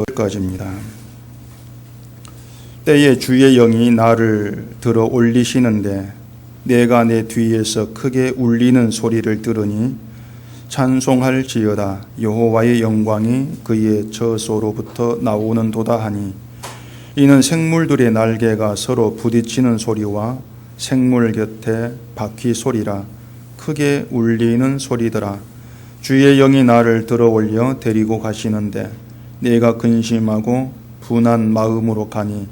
까지입니다. 때에 주의 영이 나를 들어 올리시는데 내가 내 뒤에서 크게 울리는 소리를 들으니 찬송할지어다. 여호와의 영광이 그의 저소로부터 나오는도다 하니 이는 생물들의 날개가 서로 부딪히는 소리와 생물 곁에 바퀴 소리라. 크게 울리는 소리더라. 주의 영이 나를 들어 올려 데리고 가시는데 내가 근심하고 분한 마음으로 가니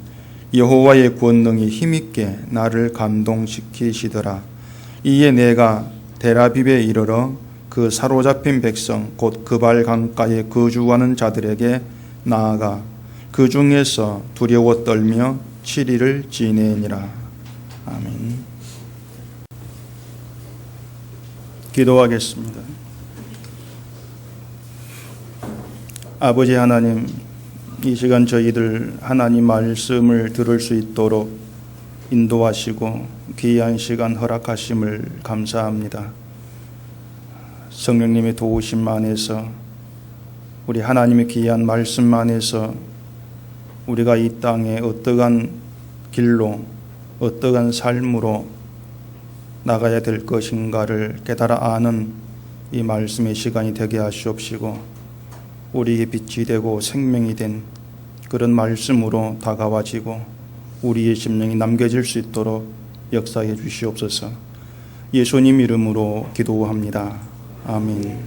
여호와의 권능이 힘있게 나를 감동시키시더라. 이에 내가 데라빕에 이르러 그 사로잡힌 백성 곧 그발 강가에 거주하는 자들에게 나아가 그 중에서 두려워 떨며 7일을 지내니라. 아멘. 기도하겠습니다. 아버지 하나님, 이 시간 저희들 하나님 말씀을 들을 수 있도록 인도하시고 귀한 시간 허락하심을 감사합니다. 성령님의 도우심 안에서 우리 하나님의 귀한 말씀 안에서 우리가 이 땅에 어떠한 길로 어떠한 삶으로 나가야 될 것인가를 깨달아 아는 이 말씀의 시간이 되게 하시옵시고 우리의 빛이 되고 생명이 된 그런 말씀으로 다가와지고 우리의 심령이 남겨질 수 있도록 역사해 주시옵소서. 예수님 이름으로 기도합니다. 아멘.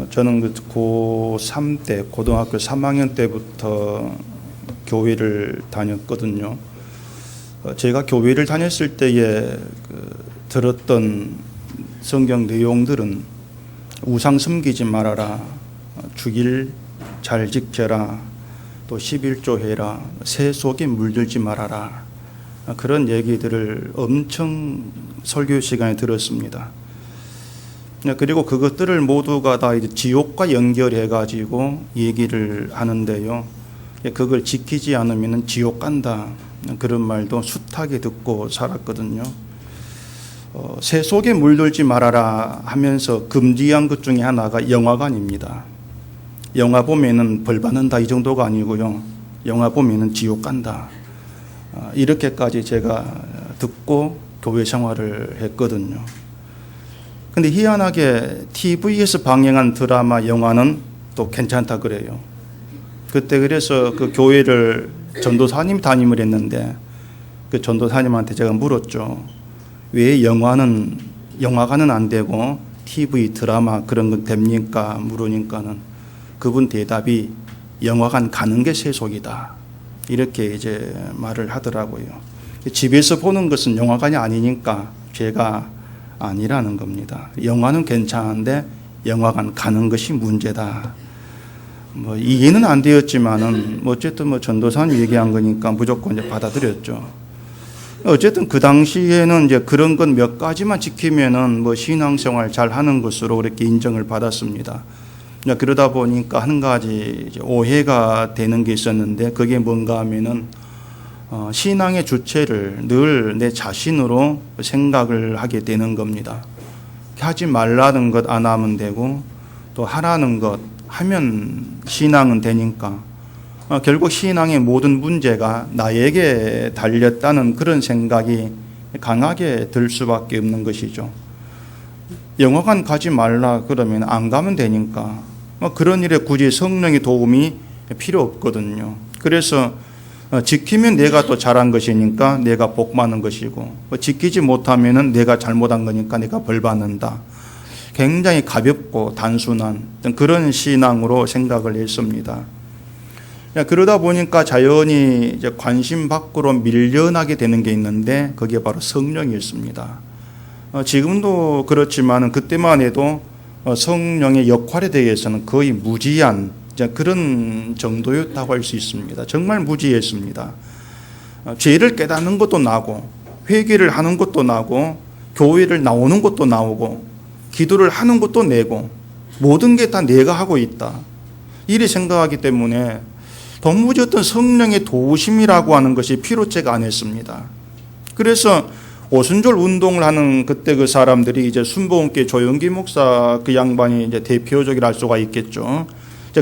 저는 고3 때, 고등학교 3학년 때부터 교회를 다녔거든요. 제가 교회를 다녔을 때에 들었던 성경 내용들은 우상 섬기지 말아라, 주일 잘 지켜라, 또 11조 해라, 새 속에 물들지 말아라, 그런 얘기들을 엄청 설교 시간에 들었습니다. 그리고 그것들을 모두가 다 이제 지옥과 연결해 가지고 얘기를 하는데요, 그걸 지키지 않으면 지옥 간다, 그런 말도 숱하게 듣고 살았거든요. 새 속에 물들지 말아라 하면서 금지한 것 중에 하나가 영화관입니다. 영화 보면은 벌 받는다 이 정도가 아니고요, 영화 보면은 지옥 간다, 이렇게까지 제가 듣고 교회 생활을 했거든요. 근데 희한하게 TV에서 방영한 드라마, 영화는 또 괜찮다 그래요. 그때 그래서 그 교회를 전도사님 담임을 했는데 그 전도사님한테 제가 물었죠. 왜 영화관은 안 되고 TV, 드라마 그런 건 됩니까? 물으니까는 그분 대답이 영화관 가는 게 세속이다, 이렇게 이제 말을 하더라고요. 집에서 보는 것은 영화관이 아니니까 죄가 아니라는 겁니다. 영화는 괜찮은데 영화관 가는 것이 문제다. 이해는 안 되었지만은 어쨌든 전도사님 얘기한 거니까 무조건 이제 받아들였죠. 어쨌든 그 당시에는 이제 그런 것 몇 가지만 지키면은 신앙생활 잘 하는 것으로 그렇게 인정을 받았습니다. 그러다 보니까 한 가지 이제 오해가 되는 게 있었는데, 그게 뭔가 하면은 신앙의 주체를 늘 내 자신으로 생각을 하게 되는 겁니다. 하지 말라는 것 안 하면 되고, 또 하라는 것 하면 신앙은 되니까 결국 신앙의 모든 문제가 나에게 달렸다는 그런 생각이 강하게 들 수밖에 없는 것이죠. 영화관 가지 말라 그러면 안 가면 되니까 그런 일에 굳이 성령의 도움이 필요 없거든요. 그래서 지키면 내가 또 잘한 것이니까 내가 복 받는 것이고, 지키지 못하면 내가 잘못한 거니까 내가 벌 받는다. 굉장히 가볍고 단순한 그런 신앙으로 생각을 했습니다. 그러다 보니까 자연히 이제 관심 밖으로 밀려나게 되는 게 있는데, 그게 바로 성령이었습니다. 지금도 그렇지만 그때만 해도 성령의 역할에 대해서는 거의 무지한 그런 정도였다고 할 수 있습니다. 정말 무지했습니다. 죄를 깨닫는 것도 나고, 회개를 하는 것도 나고, 교회를 나오는 것도 나오고, 기도를 하는 것도 내고, 모든 게 다 내가 하고 있다, 이리 생각하기 때문에 도무지 어떤 성령의 도우심이라고 하는 것이 필요치가 않았습니다. 그래서 오순절 운동을 하는 그때 그 사람들이 이제 순복음교회 조영기 목사 그 양반이 이제 대표적이라 할 수가 있겠죠.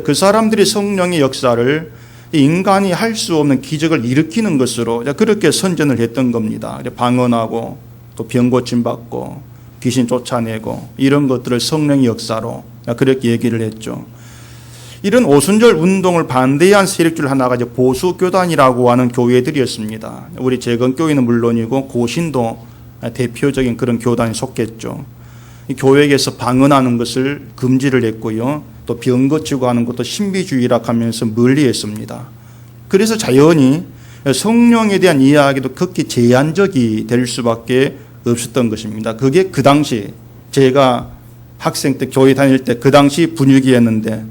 그 사람들이 성령의 역사를 인간이 할 수 없는 기적을 일으키는 것으로 그렇게 선전을 했던 겁니다. 방언하고 또 병 고침받고 귀신 쫓아내고 이런 것들을 성령의 역사로 그렇게 얘기를 했죠. 이런 오순절 운동을 반대한 세력 중 하나가 이제 보수교단이라고 하는 교회들이었습니다. 우리 재건교회는 물론이고 고신도 대표적인 그런 교단에 속했죠. 교회에서 방언하는 것을 금지를 했고요. 또 병 고치고 하는 것도 신비주의라 하면서 멀리했습니다. 그래서 자연히 성령에 대한 이야기도 극히 제한적이 될 수밖에 없었던 것입니다. 그게 그 당시 제가 학생 때 교회 다닐 때 그 당시 분위기였는데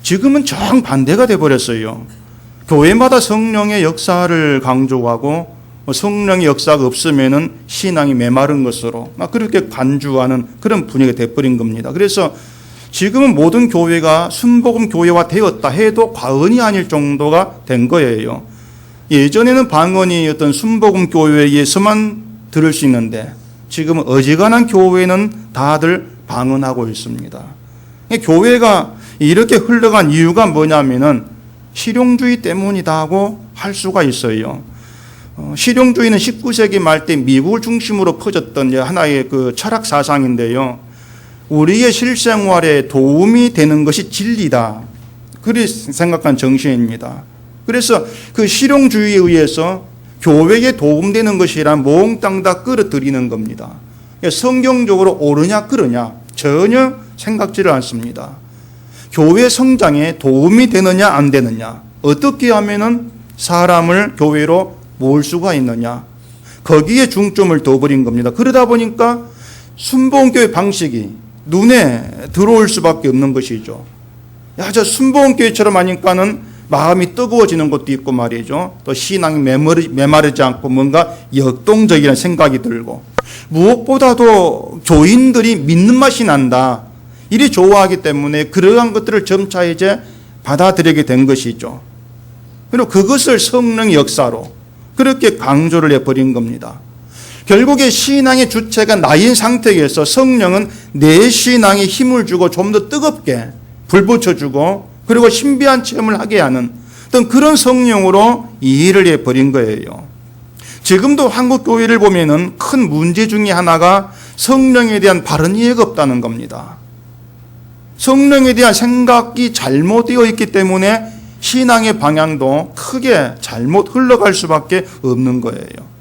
지금은 정반대가 돼버렸어요. 교회마다 성령의 역사를 강조하고 성령의 역사가 없으면은 신앙이 메마른 것으로 막 그렇게 간주하는 그런 분위기가 돼버린 겁니다. 그래서 지금은 모든 교회가 순복음 교회화 되었다 해도 과언이 아닐 정도가 된 거예요. 예전에는 방언이 어떤 순복음 교회에서만 들을 수 있는데 지금은 어지간한 교회는 다들 방언하고 있습니다. 교회가 이렇게 흘러간 이유가 뭐냐면은 실용주의 때문이다고 할 수가 있어요. 실용주의는 19세기 말 때 미국을 중심으로 퍼졌던 하나의 그 철학 사상인데요. 우리의 실생활에 도움이 되는 것이 진리다. 그리 생각한 정신입니다. 그래서 그 실용주의에 의해서 교회에 도움되는 것이란 몽땅 다 끌어들이는 겁니다. 성경적으로 옳으냐 그르냐 전혀 생각지를 않습니다. 교회 성장에 도움이 되느냐 안 되느냐, 어떻게 하면은 사람을 교회로 모을 수가 있느냐, 거기에 중점을 둬버린 겁니다. 그러다 보니까 순복음교회 방식이 눈에 들어올 수밖에 없는 것이죠. 야, 저 순복음교회처럼 하니까는 마음이 뜨거워지는 것도 있고 말이죠. 또 신앙이 메마르지 않고 뭔가 역동적이라는 생각이 들고, 무엇보다도 교인들이 믿는 맛이 난다, 이리 좋아하기 때문에 그러한 것들을 점차 이제 받아들이게 된 것이죠. 그리고 그것을 성령의 역사로 그렇게 강조를 해버린 겁니다. 결국에 신앙의 주체가 나인 상태에서 성령은 내 신앙에 힘을 주고 좀 더 뜨겁게 불 붙여주고 그리고 신비한 체험을 하게 하는 어떤 그런 성령으로 이해를 해버린 거예요. 지금도 한국 교회를 보면은 큰 문제 중에 하나가 성령에 대한 바른 이해가 없다는 겁니다. 성령에 대한 생각이 잘못되어 있기 때문에 신앙의 방향도 크게 잘못 흘러갈 수밖에 없는 거예요.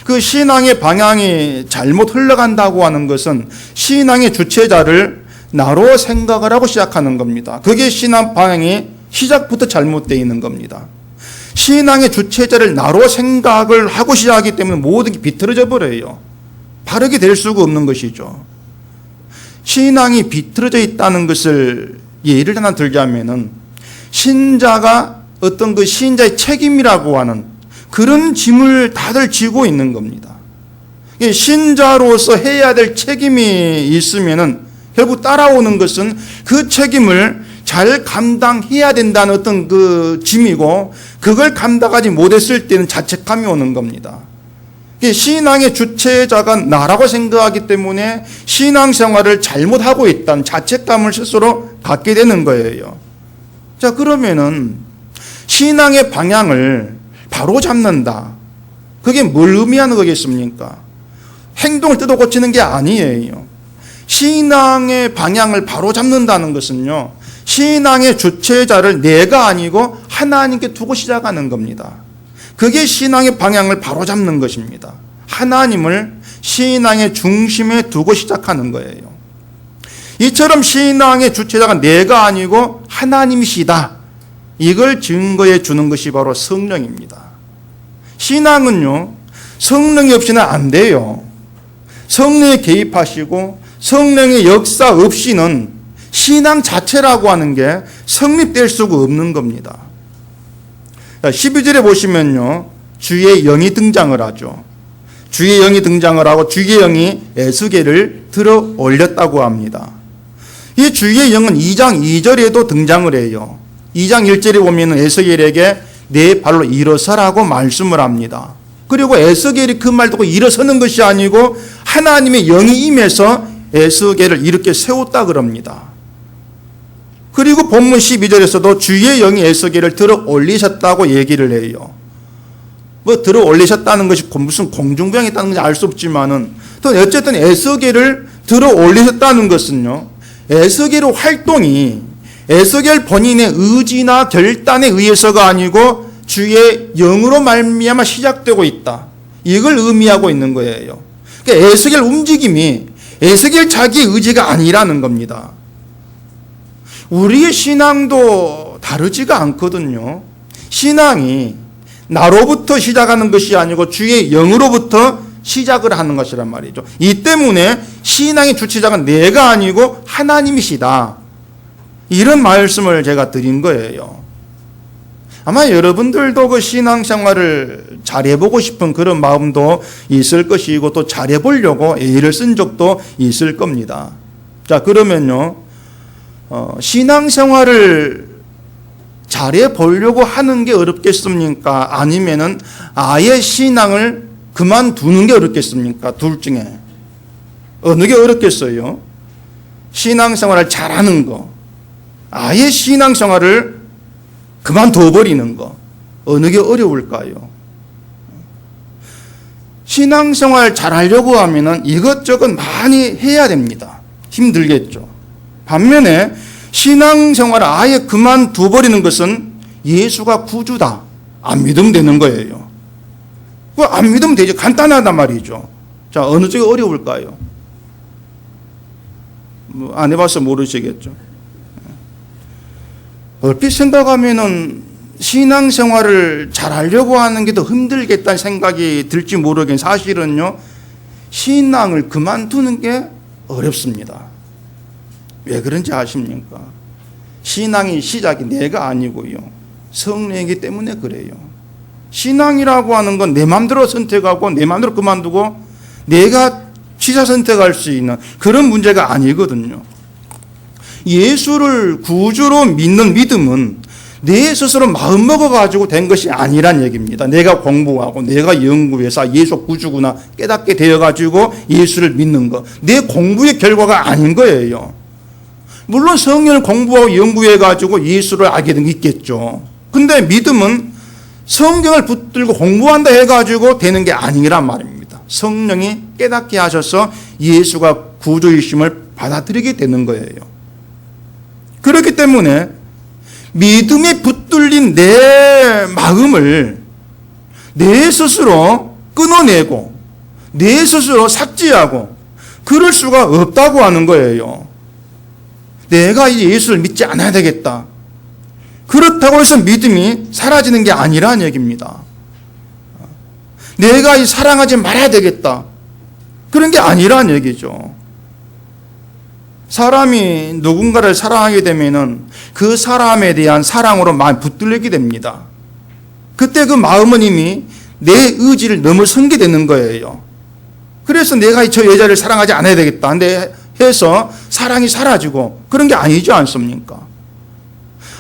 그 신앙의 방향이 잘못 흘러간다고 하는 것은 신앙의 주체자를 나로 생각을 하고 시작하는 겁니다. 그게 신앙 방향이 시작부터 잘못되어 있는 겁니다. 신앙의 주체자를 나로 생각을 하고 시작하기 때문에 모든 게 비틀어져 버려요. 바르게 될 수가 없는 것이죠. 신앙이 비틀어져 있다는 것을 예를 하나 들자면은 신자가 어떤 그 신자의 책임이라고 하는 그런 짐을 다들 지고 있는 겁니다. 신자로서 해야 될 책임이 있으면은 결국 따라오는 것은 그 책임을 잘 감당해야 된다는 어떤 그 짐이고, 그걸 감당하지 못했을 때는 자책감이 오는 겁니다. 신앙의 주체자가 나라고 생각하기 때문에 신앙생활을 잘못하고 있다는 자책감을 스스로 갖게 되는 거예요. 자, 그러면은 신앙의 방향을 바로 잡는다, 그게 뭘 의미하는 거겠습니까? 행동을 뜯어 고치는 게 아니에요. 신앙의 방향을 바로 잡는다는 것은요, 신앙의 주체자를 내가 아니고 하나님께 두고 시작하는 겁니다. 그게 신앙의 방향을 바로 잡는 것입니다. 하나님을 신앙의 중심에 두고 시작하는 거예요. 이처럼 신앙의 주체자가 내가 아니고 하나님이시다, 이걸 증거해 주는 것이 바로 성령입니다. 신앙은요, 성령이 없이는 안 돼요. 성령이 개입하시고 성령의 역사 없이는 신앙 자체라고 하는 게 성립될 수가 없는 겁니다. 12절에 보시면요, 주의 영이 등장을 하죠. 주의 영이 등장을 하고 주의 영이 에스겔을 들어 올렸다고 합니다. 이 주의 영은 2장 2절에도 등장을 해요. 2장 1절에 보면 에스겔에게 내 발로 일어서라고 말씀을 합니다. 그리고 에스겔이 그 말 듣고 일어서는 것이 아니고 하나님의 영이 임해서 에스겔을 이렇게 세웠다 그럽니다. 그리고 본문 12절에서도 주의 영이 에스겔을 들어 올리셨다고 얘기를 해요. 뭐 들어 올리셨다는 것이 무슨 공중부양이 있다는 건지 알 수 없지만은 또 어쨌든 에스겔을 들어 올리셨다는 것은요, 에스겔의 활동이 에스겔 본인의 의지나 결단에 의해서가 아니고 주의 영으로 말미암아 시작되고 있다, 이걸 의미하고 있는 거예요. 그러니까 에스겔 움직임이 에스겔 자기의 의지가 아니라는 겁니다. 우리의 신앙도 다르지가 않거든요. 신앙이 나로부터 시작하는 것이 아니고 주의 영으로부터 시작을 하는 것이란 말이죠. 이 때문에 신앙의 주체자가 내가 아니고 하나님이시다, 이런 말씀을 제가 드린 거예요. 아마 여러분들도 그 신앙생활을 잘해보고 싶은 그런 마음도 있을 것이고 또 잘해보려고 애를 쓴 적도 있을 겁니다. 자, 그러면요, 신앙생활을 잘해보려고 하는 게 어렵겠습니까? 아니면은 아예 신앙을 그만두는 게 어렵겠습니까? 둘 중에 어느 게 어렵겠어요? 신앙생활을 잘하는 거, 아예 신앙생활을 그만둬버리는 거, 어느 게 어려울까요? 신앙생활 잘하려고 하면은 이것저것 많이 해야 됩니다. 힘들겠죠. 반면에 신앙생활을 아예 그만둬버리는 것은 예수가 구주다, 안 믿으면 되는 거예요. 안 믿으면 되죠. 간단하단 말이죠. 자, 어느 쪽이 어려울까요? 안 해봐서 모르시겠죠. 얼핏 생각하면은 신앙생활을 잘하려고 하는 게 더 힘들겠다는 생각이 들지 모르겠는데 사실은요, 신앙을 그만두는 게 어렵습니다. 왜 그런지 아십니까? 신앙의 시작이 내가 아니고요, 성령이기 때문에 그래요. 신앙이라고 하는 건 내 마음대로 선택하고 내 마음대로 그만두고 내가 취사 선택할 수 있는 그런 문제가 아니거든요. 예수를 구주로 믿는 믿음은 내 스스로 마음 먹어가지고 된 것이 아니란 얘기입니다. 내가 공부하고 내가 연구해서 예수 구주구나 깨닫게 되어가지고 예수를 믿는 것, 내 공부의 결과가 아닌 거예요. 물론 성경을 공부하고 연구해가지고 예수를 알게 된 게 있겠죠. 근데 믿음은 성경을 붙들고 공부한다 해가지고 되는 게 아니란 말입니다. 성령이 깨닫게 하셔서 예수가 구주이심을 받아들이게 되는 거예요. 그렇기 때문에 믿음에 붙들린 내 마음을 내 스스로 끊어내고 내 스스로 삭제하고 그럴 수가 없다고 하는 거예요. 내가 이제 예수를 믿지 않아야 되겠다, 그렇다고 해서 믿음이 사라지는 게 아니라는 얘기입니다. 내가 이 사랑하지 말아야 되겠다, 그런 게 아니라는 얘기죠. 사람이 누군가를 사랑하게 되면은 그 사람에 대한 사랑으로 마음이 붙들리게 됩니다. 그때 그 마음은 이미 내 의지를 넘어선 게 되는 거예요. 그래서 내가 저 여자를 사랑하지 않아야 되겠다 근데 해서 사랑이 사라지고 그런 게 아니지 않습니까?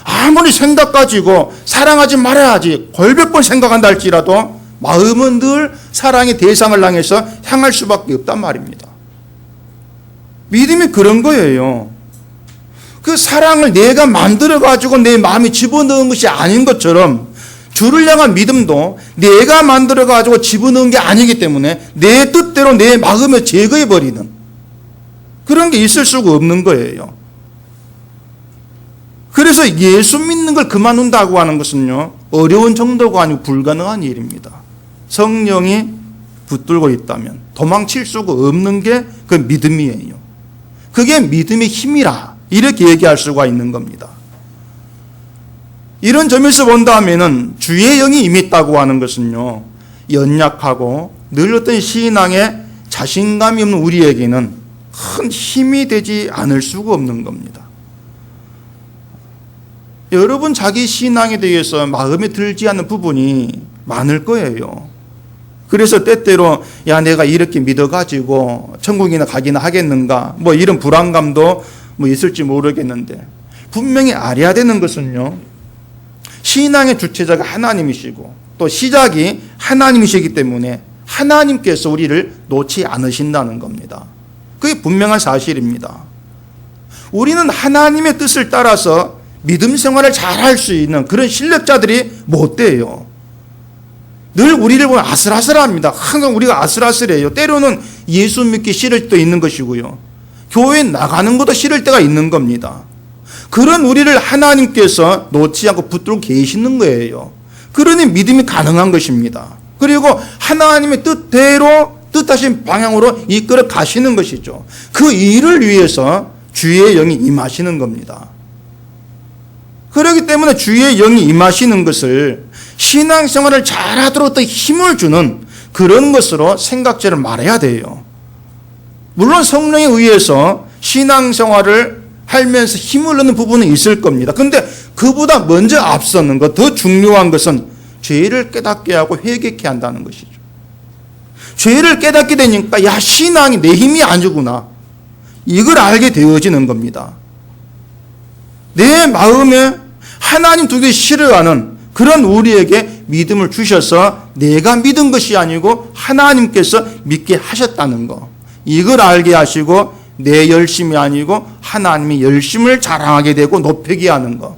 아무리 생각 가지고 사랑하지 말아야지 걸몇 번 생각한다 할지라도 마음은 늘 사랑의 대상을 향해서 향할 수밖에 없단 말입니다. 믿음이 그런 거예요. 그 사랑을 내가 만들어가지고 내 마음에 집어넣은 것이 아닌 것처럼 주를 향한 믿음도 내가 만들어가지고 집어넣은 게 아니기 때문에 내 뜻대로 내 마음에 제거해버리는 그런 게 있을 수가 없는 거예요. 그래서 예수 믿는 걸 그만둔다고 하는 것은요, 어려운 정도가 아니고 불가능한 일입니다. 성령이 붙들고 있다면 도망칠 수가 없는 게 그 믿음이에요. 그게 믿음의 힘이라 이렇게 얘기할 수가 있는 겁니다. 이런 점에서 본다면은 주의 영이 임했다고 하는 것은요, 연약하고 늘 어떤 신앙에 자신감이 없는 우리에게는 큰 힘이 되지 않을 수가 없는 겁니다. 여러분 자기 신앙에 대해서 마음에 들지 않는 부분이 많을 거예요. 그래서 때때로 야 내가 이렇게 믿어가지고 천국이나 가기나 하겠는가 뭐 이런 불안감도 뭐 있을지 모르겠는데 분명히 알아야 되는 것은요, 신앙의 주체자가 하나님이시고 또 시작이 하나님이시기 때문에 하나님께서 우리를 놓지 않으신다는 겁니다. 그게 분명한 사실입니다. 우리는 하나님의 뜻을 따라서 믿음 생활을 잘할 수 있는 그런 실력자들이 못 돼요. 늘 우리를 보면 아슬아슬합니다. 항상 우리가 아슬아슬해요. 때로는 예수 믿기 싫을 때도 있는 것이고요. 교회에 나가는 것도 싫을 때가 있는 겁니다. 그런 우리를 하나님께서 놓지 않고 붙들고 계시는 거예요. 그러니 믿음이 가능한 것입니다. 그리고 하나님의 뜻대로 뜻하신 방향으로 이끌어 가시는 것이죠. 그 일을 위해서 주의 영이 임하시는 겁니다. 그렇기 때문에 주의 영이 임하시는 것을 신앙생활을 잘하도록 더 힘을 주는 그런 것으로 생각제를 말해야 돼요. 물론 성령에 의해서 신앙생활을 하면서 힘을 얻는 부분은 있을 겁니다. 그런데 그보다 먼저 앞서는 것, 더 중요한 것은 죄를 깨닫게 하고 회개케 한다는 것이죠. 죄를 깨닫게 되니까 야, 신앙이 내 힘이 아니구나, 이걸 알게 되어지는 겁니다. 내 마음에 하나님 두기 싫어하는 그런 우리에게 믿음을 주셔서 내가 믿은 것이 아니고 하나님께서 믿게 하셨다는 거, 이걸 알게 하시고 내 열심이 아니고 하나님의 열심을 자랑하게 되고 높이게 하는 거,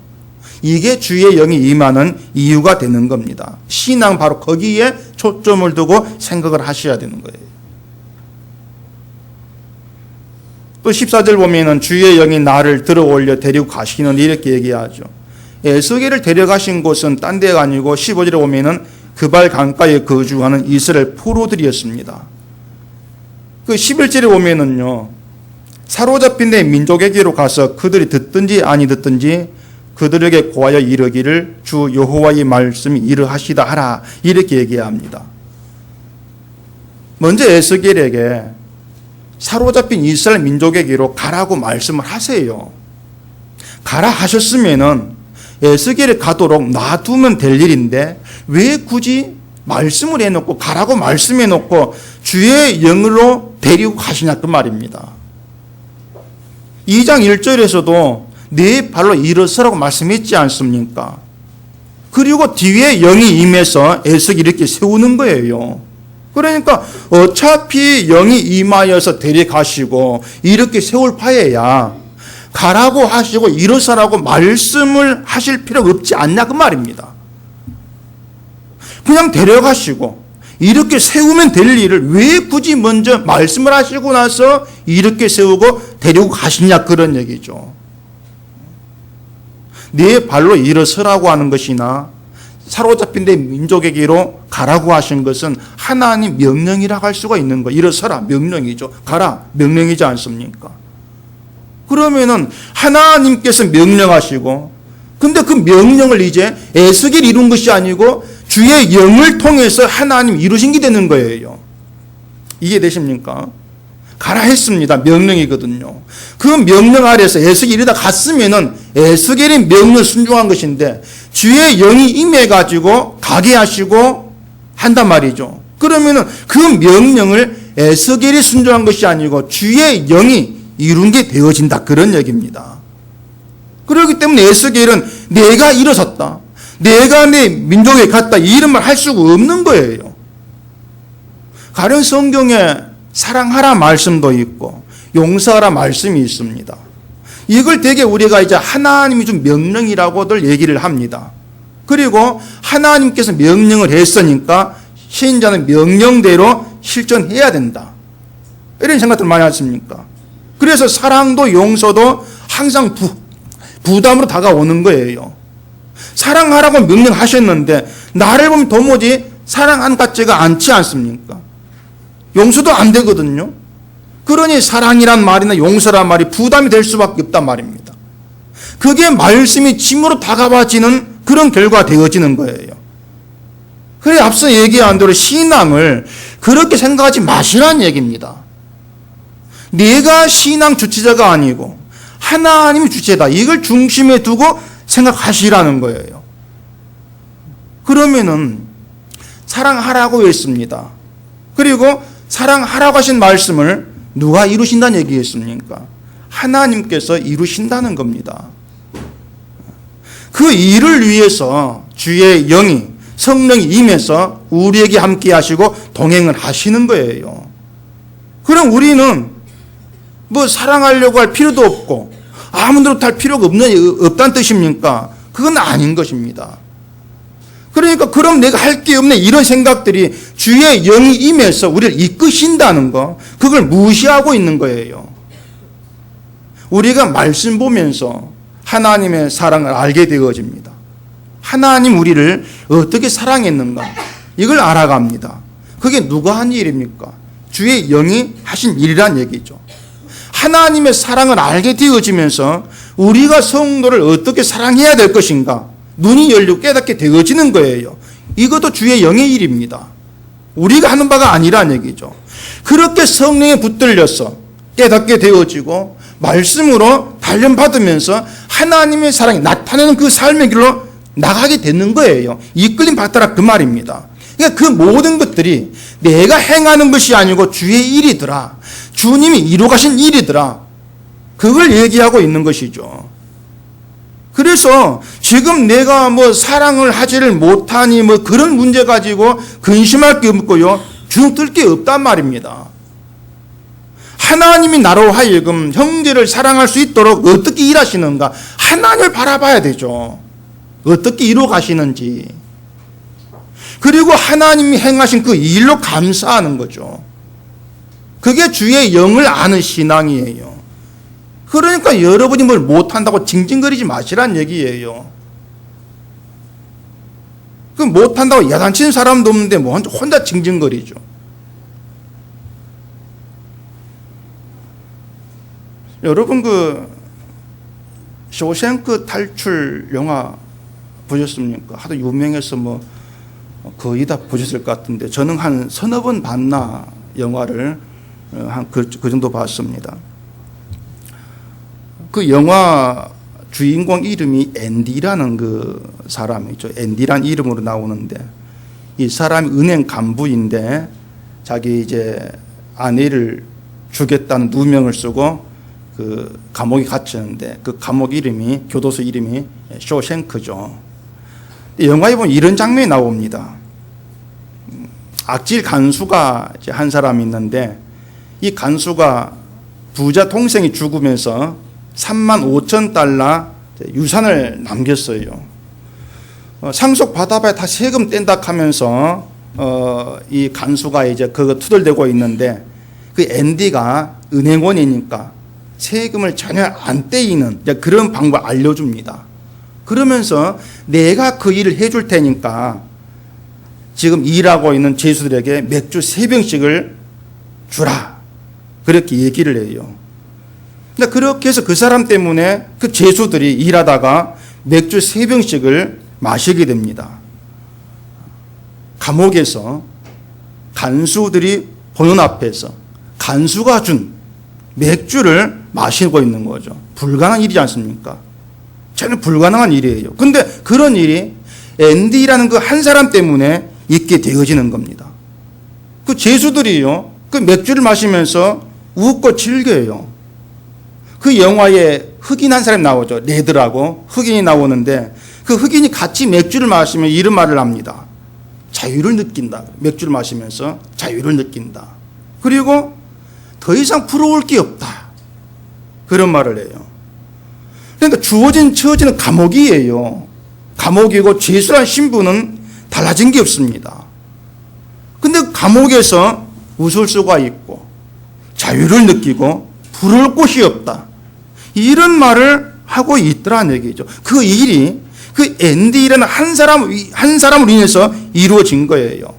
이게 주의 영이 임하는 이유가 되는 겁니다. 신앙 바로 거기에 초점을 두고 생각을 하셔야 되는 거예요. 또 14절 보면은 주의 영이 나를 들어 올려 데리고 가시는, 이렇게 얘기하죠. 에스겔을 데려가신 곳은 딴 데가 아니고 15절에 보면은 그발 강가에 거주하는 이스라엘 포로들이었습니다. 그 11절에 보면은요, 사로잡힌 내 민족에게로 가서 그들이 듣든지 아니 듣든지 그들에게 고하여 이르기를 주 여호와의 말씀이 이러하시다 하라, 이렇게 얘기합니다. 먼저 에스겔에게 사로잡힌 이스라엘 민족에게로 가라고 말씀을 하세요. 가라 하셨으면은 에스겔에 가도록 놔두면 될 일인데 왜 굳이 말씀을 해놓고 가라고 말씀해놓고 주의 영으로 데리고 가시냐, 그 말입니다. 2장 1절에서도 네 발로 일어서라고 말씀했지 않습니까? 그리고 뒤에 영이 임해서 에스겔 이렇게 세우는 거예요. 그러니까 어차피 영이 임하여서 데려가시고 이렇게 세울 바에야 가라고 하시고 일어서라고 말씀을 하실 필요가 없지 않냐, 그 말입니다. 그냥 데려가시고 이렇게 세우면 될 일을 왜 굳이 먼저 말씀을 하시고 나서 이렇게 세우고 데리고 가시냐, 그런 얘기죠. 네 발로 일어서라고 하는 것이나 사로잡힌 내 민족에게로 가라고 하신 것은 하나님 명령이라고 할 수가 있는 거예요. 일어서라, 명령이죠. 가라, 명령이지 않습니까? 그러면은 하나님께서 명령하시고, 근데 그 명령을 이제 에스겔이 이룬 것이 아니고 주의 영을 통해서 하나님 이루신 게 되는 거예요. 이해되십니까? 가라 했습니다. 명령이거든요. 그 명령 아래서 에스겔이 이러다 갔으면은 에스겔이 명령을 순종한 것인데 주의 영이 임해가지고 가게 하시고 한단 말이죠. 그러면은 그 명령을 에스겔이 순종한 것이 아니고 주의 영이 이룬 게 되어진다, 그런 얘기입니다. 그렇기 때문에 에스겔은 내가 일어섰다, 내가 내 민족에 갔다, 이런 말 할 수가 없는 거예요. 가령 성경에 사랑하라 말씀도 있고 용서하라 말씀이 있습니다. 이걸 되게 우리가 이제 하나님이 준 명령이라고들 얘기를 합니다. 그리고 하나님께서 명령을 했으니까 신자는 명령대로 실천해야 된다, 이런 생각들 많이 하십니까? 그래서 사랑도 용서도 항상 부담으로 다가오는 거예요. 사랑하라고 명령하셨는데 나를 보면 도무지 사랑한 것 같지가 않지 않습니까? 용서도 안 되거든요. 그러니 사랑이란 말이나 용서란 말이 부담이 될 수밖에 없단 말입니다. 그게 말씀이 짐으로 다가와지는 그런 결과가 되어지는 거예요. 그래 앞서 얘기한 대로 신앙을 그렇게 생각하지 마시라는 얘기입니다. 내가 신앙 주체자가 아니고 하나님이 주체다, 이걸 중심에 두고 생각하시라는 거예요. 그러면은 사랑하라고 했습니다. 그리고 사랑하라고 하신 말씀을 누가 이루신다는 얘기겠습니까? 하나님께서 이루신다는 겁니다. 그 일을 위해서 주의 영이, 성령이 임해서 우리에게 함께 하시고 동행을 하시는 거예요. 그럼 우리는 뭐 사랑하려고 할 필요도 없고 아무 노릇할 필요가 없다는 뜻입니까? 그건 아닌 것입니다. 그러니까 그럼 내가 할 게 없네 이런 생각들이 주의 영이 임해서 우리를 이끄신다는 거, 그걸 무시하고 있는 거예요. 우리가 말씀 보면서 하나님의 사랑을 알게 되어집니다. 하나님 우리를 어떻게 사랑했는가 이걸 알아갑니다. 그게 누가 한 일입니까? 주의 영이 하신 일이란 얘기죠. 하나님의 사랑을 알게 되어지면서 우리가 성도를 어떻게 사랑해야 될 것인가 눈이 열리고 깨닫게 되어지는 거예요. 이것도 주의 영의 일입니다. 우리가 하는 바가 아니란 얘기죠. 그렇게 성령에 붙들려서 깨닫게 되어지고 말씀으로 단련받으면서 하나님의 사랑이 나타나는 그 삶의 길로 나가게 되는 거예요. 이끌림 받더라 그 말입니다. 그러니까 그 모든 것들이 내가 행하는 것이 아니고 주의 일이더라. 주님이 이루어 가신 일이더라. 그걸 얘기하고 있는 것이죠. 그래서 지금 내가 뭐 사랑을 하지를 못하니 뭐 그런 문제 가지고 근심할 게 없고요. 주눅들 게 없단 말입니다. 하나님이 나로 하여금 형제를 사랑할 수 있도록 어떻게 일하시는가 하나님을 바라봐야 되죠. 어떻게 이루어 가시는지. 그리고 하나님이 행하신 그 일로 감사하는 거죠. 그게 주의 영을 아는 신앙이에요. 그러니까 여러분이 뭘 못한다고 징징거리지 마시란 얘기예요. 그 못한다고 야단치는 사람도 없는데 뭐 혼자 징징거리죠. 여러분 그 쇼생크 탈출 영화 보셨습니까? 하도 유명해서 뭐 거의 다 보셨을 것 같은데 저는 한 서너 번 봤나 영화를 한 그 정도 봤습니다. 그 영화 주인공 이름이 앤디라는 그 사람이죠. 앤디란 이름으로 나오는데 이 사람이 은행 간부인데 자기 이제 아내를 죽였다는 누명을 쓰고 그 감옥에 갇혔는데 그 감옥 이름이 교도소 이름이 쇼생크죠. 영화에 보면 이런 장면이 나옵니다. 악질 간수가 이제 한 사람이 있는데 이 간수가 부자 동생이 죽으면서 35,000달러 유산을 남겼어요. 상속 받아봐야 다 세금 뗀다 하면서 이 간수가 이제 그거 투덜대고 있는데 그 앤디가 은행원이니까 세금을 전혀 안 떼이는 그런 방법을 알려줍니다. 그러면서 내가 그 일을 해줄 테니까 지금 일하고 있는 죄수들에게 맥주 3병씩을 주라. 그렇게 얘기를 해요. 그렇게 해서 그 사람 때문에 그 죄수들이 일하다가 맥주 3병씩을 마시게 됩니다. 감옥에서 간수들이 보는 앞에서 간수가 준 맥주를 마시고 있는 거죠. 불가능한 일이지 않습니까? 전혀 불가능한 일이에요. 근데 그런 일이 앤디라는 그 한 사람 때문에 있게 되어지는 겁니다. 그 죄수들이요, 그 맥주를 마시면서 웃고 즐겨요. 그 영화에 흑인 한 사람이 나오죠. 레드라고 흑인이 나오는데 그 흑인이 같이 맥주를 마시면 이런 말을 합니다. 자유를 느낀다. 맥주를 마시면서 자유를 느낀다. 그리고 더 이상 부러울 게 없다. 그런 말을 해요. 그러니까 주어진 처지는 감옥이에요. 감옥이고 죄수란 신분은 달라진 게 없습니다. 근데 감옥에서 웃을 수가 있고 자유를 느끼고 부러울 곳이 없다. 이런 말을 하고 있더라는 얘기죠. 그 일이 그 앤디라는 한 사람으로 인해서 이루어진 거예요.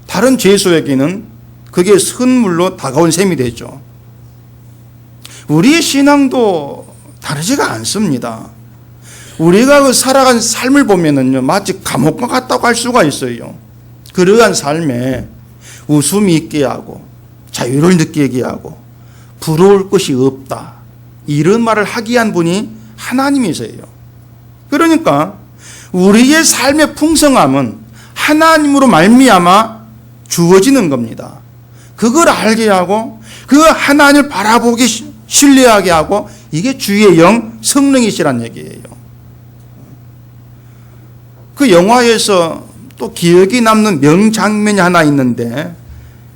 다른 죄수에게는 그게 선물로 다가온 셈이 되죠. 우리의 신앙도 다르지가 않습니다. 우리가 그 살아간 삶을 보면은요, 마치 감옥과 같다고 할 수가 있어요. 그러한 삶에 웃음이 있게 하고 자유를 느끼게 하고 부러울 것이 없다. 이런 말을 하기 위한 분이 하나님이세요. 그러니까 우리의 삶의 풍성함은 하나님으로 말미암아 주어지는 겁니다. 그걸 알게 하고 그 하나님을 바라보기 신뢰하게 하고 이게 주의 영 성령이시란 얘기예요. 그 영화에서 또 기억이 남는 명장면이 하나 있는데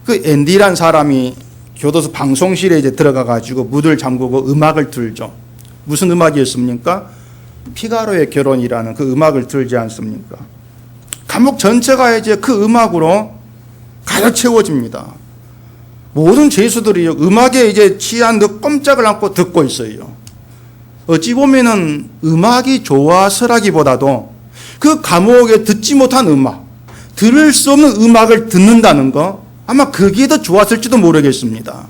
그 앤디란 사람이 교도소 방송실에 이제 들어가 가지고 문을 잠그고 음악을 틀죠. 무슨 음악이었습니까? 피가로의 결혼이라는 그 음악을 들지 않습니까? 감옥 전체가 이제 그 음악으로 가득 채워집니다. 모든 죄수들이 음악에 이제 취한 듯 꼼짝을 않고 듣고 있어요. 어찌 보면은 음악이 좋아서라기보다도 그 감옥에 듣지 못한 음악, 들을 수 없는 음악을 듣는다는 거, 아마 그게 더 좋았을지도 모르겠습니다.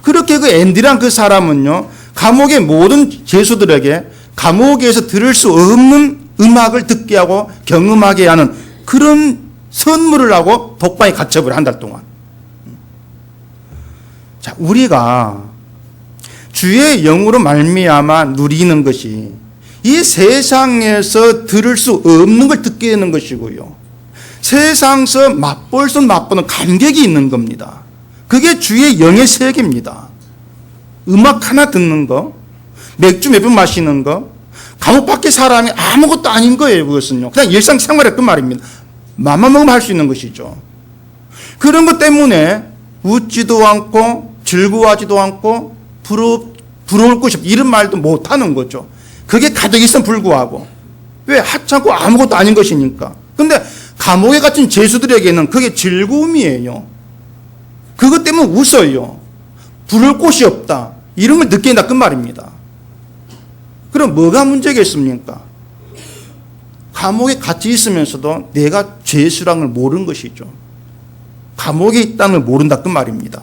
그렇게 그 앤디란 그 사람은요, 감옥의 모든 죄수들에게 감옥에서 들을 수 없는 음악을 듣게 하고 경험하게 하는 그런 선물을 하고 독방에 갇혀버려, 한 달 동안. 자, 우리가 주의 영으로 말미암아 누리는 것이 이 세상에서 들을 수 없는 걸 듣게 되는 것이고요. 세상에서 맛볼 수 맛보는 감격이 있는 겁니다. 그게 주의 영의 세계입니다. 음악 하나 듣는 거, 맥주 몇 번 마시는 거, 감옥 밖에 사람이 아무것도 아닌 거예요. 그것은요, 그냥 일상생활의 그 말입니다. 맘만 먹으면 할 수 있는 것이죠. 그런 것 때문에 웃지도 않고 즐거워하지도 않고 부러울 것이 없다, 이런 말도 못하는 거죠. 그게 가득 있음 불구하고. 왜? 하찮고 아무것도 아닌 것이니까. 근데 감옥에 갇힌 죄수들에게는 그게 즐거움이에요. 그것 때문에 웃어요. 부를 곳이 없다, 이런 걸 느끼게 된다 그 말입니다. 그럼 뭐가 문제겠습니까? 감옥에 갇혀 있으면서도 내가 죄수라는 걸 모르는 것이죠. 감옥에 있다는 걸 모른다 그 말입니다.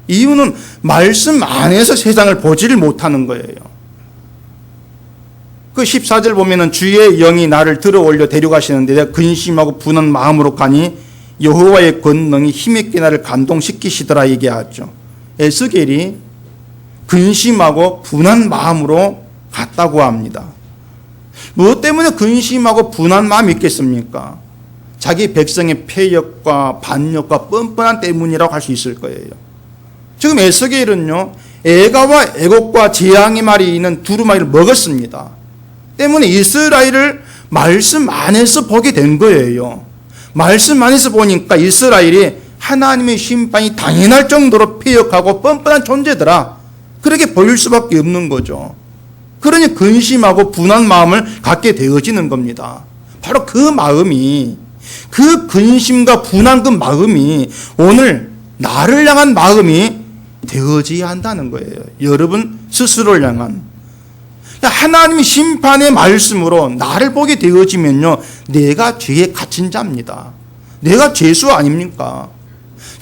이유는 말씀 안에서 세상을 보지를 못하는 거예요. 그 14절 보면은 주의 영이 나를 들어 올려 데려가시는데 내가 근심하고 분한 마음으로 가니 여호와의 권능이 힘있게 나를 감동시키시더라 얘기하죠. 에스겔이 근심하고 분한 마음으로 갔다고 합니다. 무엇 때문에 근심하고 분한 마음이 있겠습니까? 자기 백성의 폐역과 반역과 뻔뻔한 때문이라고 할 수 있을 거예요. 지금 에스겔은요, 애가와 애곡과 재앙의 말이 있는 두루마리를 먹었습니다. 때문에 이스라엘을 말씀 안에서 보게 된 거예요. 말씀 안에서 보니까 이스라엘이 하나님의 심판이 당연할 정도로 폐역하고 뻔뻔한 존재더라, 그렇게 보일 수밖에 없는 거죠. 그러니 근심하고 분한 마음을 갖게 되어지는 겁니다. 바로 그 마음이, 그 근심과 분한 그 마음이 오늘 나를 향한 마음이 되어져야 한다는 거예요. 여러분 스스로를 향한. 하나님의 심판의 말씀으로 나를 보게 되어지면요, 내가 죄에 갇힌 자입니다. 내가 죄수 아닙니까?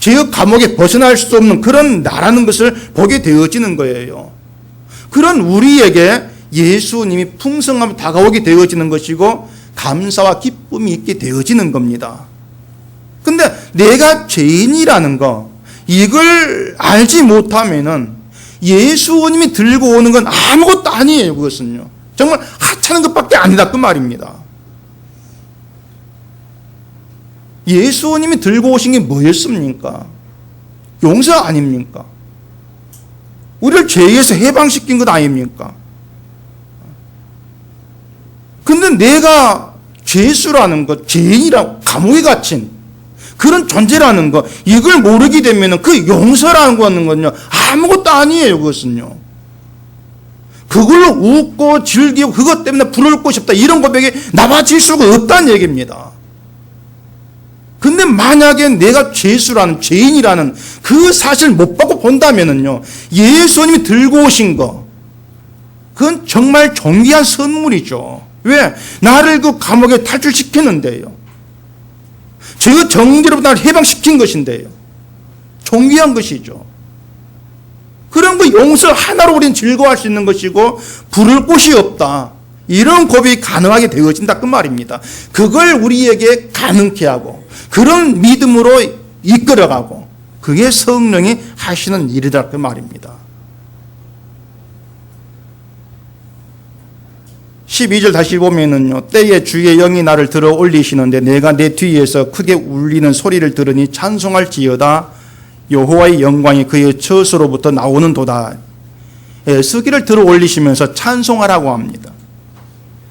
죄의 감옥에 벗어날 수 없는 그런 나라는 것을 보게 되어지는 거예요. 그런 우리에게 예수님이 풍성하게 다가오게 되어지는 것이고 감사와 기쁨이 있게 되어지는 겁니다. 근데 내가 죄인이라는 거, 이걸 알지 못하면은 예수님이 들고 오는 건 아무것도 아니에요. 그것은요, 정말 하찮은 것밖에 아니다 그 말입니다. 예수님이 들고 오신 게 뭐였습니까? 용서 아닙니까? 우리를 죄에서 해방시킨 것 아닙니까? 근데 내가 죄수라는 것, 죄인이라고 감옥에 갇힌 그런 존재라는 것, 이걸 모르게 되면 그 용서라는 거는요 아무것도 아니에요. 그것은요, 그걸로 웃고 즐기고 그것 때문에 부러울 것이 없다, 이런 고백에 나바칠 수가 없다는 얘기입니다. 근데 만약에 내가 죄수라는, 죄인이라는 그 사실을 못 받고 본다면은요, 예수님이 들고 오신 거, 그건 정말 존귀한 선물이죠. 왜? 나를 그 감옥에 탈출시켰는데요. 저 정죄로부터 나를 해방시킨 것인데요. 존귀한 것이죠. 그런 그 용서 하나로 우리는 즐거워할 수 있는 것이고 부를 곳이 없다, 이런 고백이 가능하게 되어진다 그 말입니다. 그걸 우리에게 가능케 하고 그런 믿음으로 이끌어가고, 그게 성령이 하시는 일이다 그 말입니다. 12절 다시 보면은요, 때에 주의 영이 나를 들어 올리시는데 내가 내 뒤에서 크게 울리는 소리를 들으니 찬송할지어다. 여호와의 영광이 그의 처소로부터 나오는 도다. 에스겔을 들어 올리시면서 찬송하라고 합니다.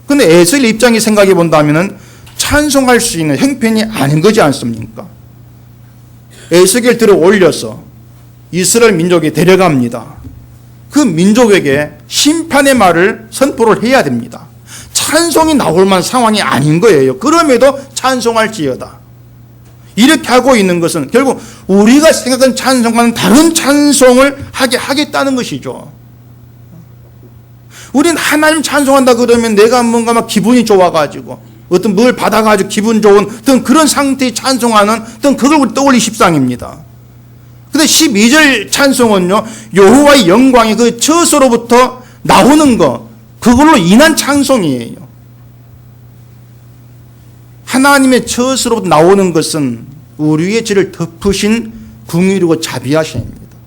근데 에스겔 입장에 생각해 본다면은 찬송할 수 있는 형편이 아닌 거지 않습니까? 에스겔 들어 올려서 이스라엘 민족에 데려갑니다. 그 민족에게 심판의 말을 선포를 해야 됩니다. 찬송이 나올 만한 상황이 아닌 거예요. 그럼에도 찬송할지어다. 이렇게 하고 있는 것은 결국 우리가 생각하는 찬송과는 다른 찬송을 하겠다는 것이죠. 우린 하나님 찬송한다 그러면 내가 뭔가 막 기분이 좋아가지고 어떤 뭘 받아가지고 기분 좋은 어떤 그런 상태의 찬송하는 어떤 그걸 떠올리 십상입니다. 근데 12절 찬송은요, 여호와의 영광이 그 젖으로부터 나오는 것, 그걸로 인한 찬송이에요. 하나님의 젖으로부터 나오는 것은 우리의 죄를 덮으신 긍휼이고 자비하심입니다.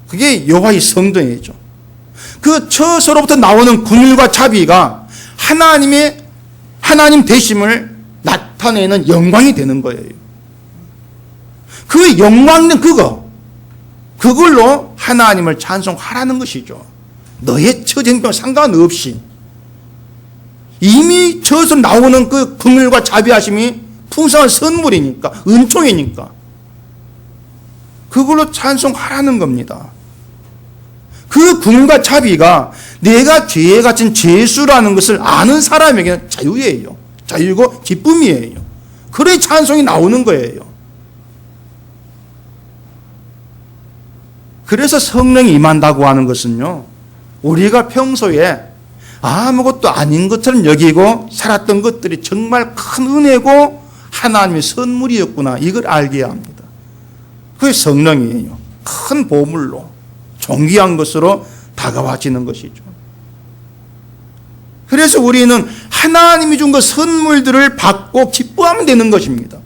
그게 여호와의 성전이죠. 그 젖으로부터 나오는 긍휼과 자비가 하나님 되심을 나타내는 영광이 되는 거예요. 그 영광된 그걸로 하나님을 찬송하라는 것이죠. 너의 처정병 상관없이 이미 저에서 나오는 그 긍휼과 자비하심이 풍성한 선물이니까, 은총이니까 그걸로 찬송하라는 겁니다. 그 긍휼과 자비가 내가 죄에 갇힌 죄수라는 것을 아는 사람에게는 자유예요. 자유고 기쁨이에요. 그래 찬송이 나오는 거예요. 그래서 성령이 임한다고 하는 것은요, 우리가 평소에 아무것도 아닌 것처럼 여기고 살았던 것들이 정말 큰 은혜고 하나님의 선물이었구나, 이걸 알게 합니다. 그게 성령이에요. 큰 보물로 존귀한 것으로 다가와지는 것이죠. 그래서 우리는 하나님이 준 그 선물들을 받고 기뻐하면 되는 것입니다.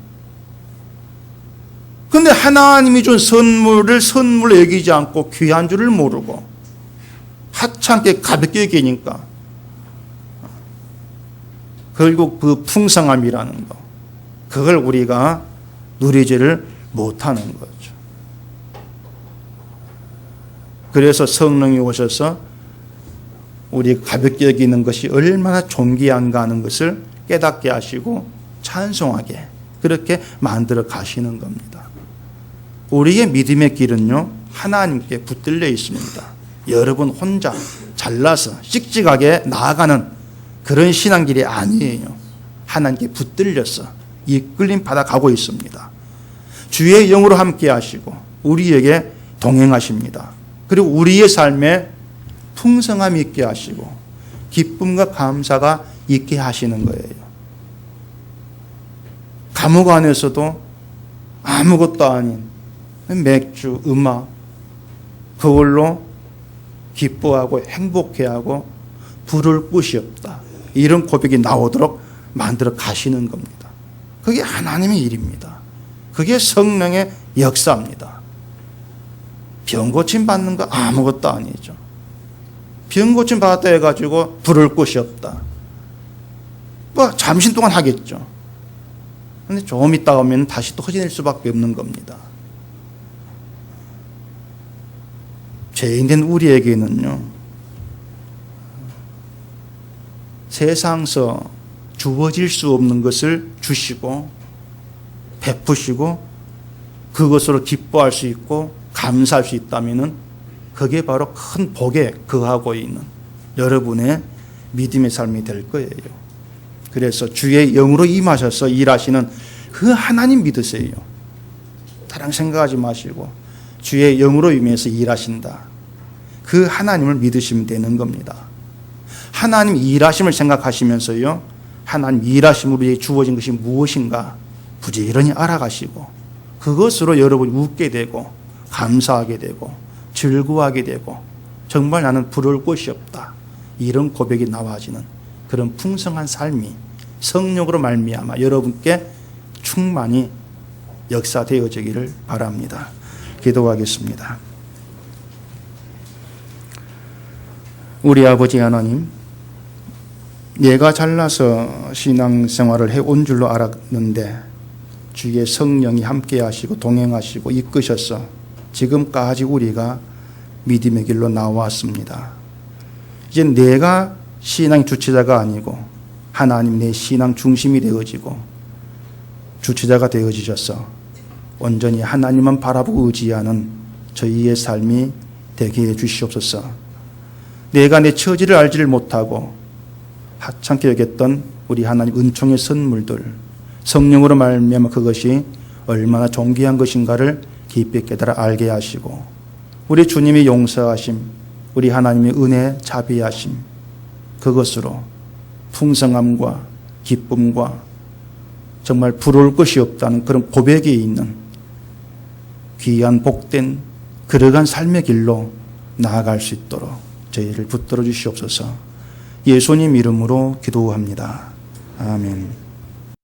그런데 하나님이 준 선물을 선물로 여기지 않고 귀한 줄을 모르고 하찮게 가볍게 여기니까 결국 그 풍성함이라는 거, 그걸 우리가 누리지를 못하는 거죠. 그래서 성령이 오셔서 우리 가볍게 여기는 것이 얼마나 존귀한가 하는 것을 깨닫게 하시고 찬송하게 그렇게 만들어 가시는 겁니다. 우리의 믿음의 길은요, 하나님께 붙들려 있습니다. 여러분 혼자 잘나서 씩씩하게 나아가는 그런 신앙길이 아니에요. 하나님께 붙들려서 이끌림 받아 가고 있습니다. 주의 영으로 함께 하시고 우리에게 동행하십니다. 그리고 우리의 삶에 풍성함이 있게 하시고 기쁨과 감사가 있게 하시는 거예요. 감옥 안에서도 아무것도 아닌 맥주, 음악, 그걸로 기뻐하고 행복해하고 부를 곳이 없다, 이런 고백이 나오도록 만들어 가시는 겁니다. 그게 하나님의 일입니다. 그게 성령의 역사입니다. 병 고침 받는 거 아무것도 아니죠. 병 고침 받았다 해가지고 부를 곳이 없다, 뭐 잠시 동안 하겠죠. 근데 조금 있다 오면 다시 또 허전할 수밖에 없는 겁니다. 죄인된 우리에게는요, 세상에서 주어질 수 없는 것을 주시고 베푸시고 그것으로 기뻐할 수 있고 감사할 수 있다면은 그게 바로 큰 복에 거하고 있는 여러분의 믿음의 삶이 될 거예요. 그래서 주의 영으로 임하셔서 일하시는 그 하나님 믿으세요. 다른 생각하지 마시고 주의 영으로 임해서 일하신다, 그 하나님을 믿으시면 되는 겁니다. 하나님 일하심을 생각하시면서요, 하나님 일하심으로 주어진 것이 무엇인가 부지런히 알아가시고 그것으로 여러분이 웃게 되고 감사하게 되고 즐거워하게 되고 정말 나는 부러울 곳이 없다, 이런 고백이 나와지는 그런 풍성한 삶이 성령으로 말미암아 여러분께 충만히 역사되어지기를 바랍니다. 기도하겠습니다. 우리 아버지 하나님, 내가 잘나서 신앙생활을 해온 줄로 알았는데 주의 성령이 함께 하시고 동행하시고 이끄셔서 지금까지 우리가 믿음의 길로 나왔습니다. 이제 내가 신앙의 주체자가 아니고 하나님 내 신앙 중심이 되어지고 주체자가 되어지셔서 온전히 하나님만 바라보고 의지하는 저희의 삶이 되게 해 주시옵소서. 내가 내 처지를 알지를 못하고 하찮게 여겼던 우리 하나님 은총의 선물들, 성령으로 말미암아 그것이 얼마나 존귀한 것인가를 깊이 깨달아 알게 하시고, 우리 주님의 용서하심, 우리 하나님의 은혜 자비하심, 그것으로 풍성함과 기쁨과 정말 부러울 것이 없다는 그런 고백이 있는 귀한 복된 그러한 삶의 길로 나아갈 수 있도록 저희를 붙들어 주시옵소서. 예수님 이름으로 기도합니다. 아멘.